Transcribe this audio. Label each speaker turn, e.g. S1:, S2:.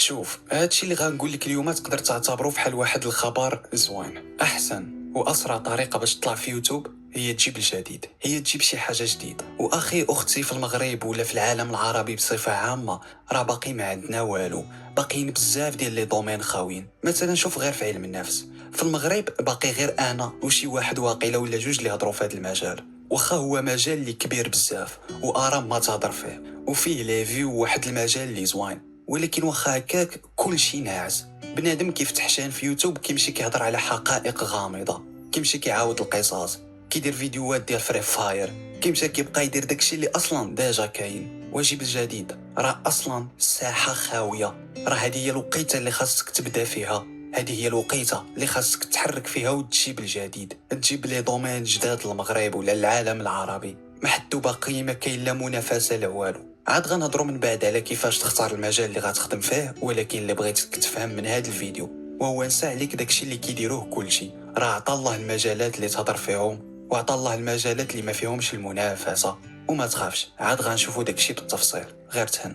S1: شوف، هادشي اللي غنقول لك اليوم تقدر تعتبره بحال واحد الخبر زوين. احسن واسرع طريقه باش تطلع في يوتيوب هي تجيب الجديد، هي تجيب شي حاجه جديده. واخي اختي، في المغرب ولا في العالم العربي بصفه عامه راه باقي ما عندنا والو، باقيين بزاف ديال لي دومين خاويين. مثلا شوف غير في علم النفس، في المغرب باقي غير انا وشي واحد واقيلا ولا جوج اللي هضروا في هذا المجال، واخا هو مجال اللي كبير بزاف وارام ما تهضر فيه وفيه لي فيو واحد المجال اللي زوين، ولكن واخا هكاك كلشي ناعس. بنادم كيفتح شان في يوتيوب كيمشي كيهضر على حقائق غامضه، كيمشي كيعاود القصص، كيدير فيديوهات ديال فري فاير، كيمشي كيبقى يدير داكشي اللي اصلا ديجا كاين. واجب الجديد راه اصلا الساحه خاويه، راه هذه هي الوقيته اللي خاصك تبدا فيها، هذه هي الوقيته اللي خاصك تحرك فيها وتجيب الجديد، تجيب لي دومين جداد للمغرب ولا العالم العربي. ما حدو باقي ما كاين لا منافسه لا والو. عاد غنهضروا من بعد على كيفاش تختار المجال اللي غتخدم فيه، ولكن اللي بغيتك تفهم من هذا الفيديو وهو نسى عليك داكشي اللي كيديروه كلشي. راه عطا الله المجالات اللي تهضر فيهم وعطا الله المجالات اللي ما فيهمش المنافسه، وما تخافش عاد غنشوفوا داكشي بالتفصيل، غير تهن.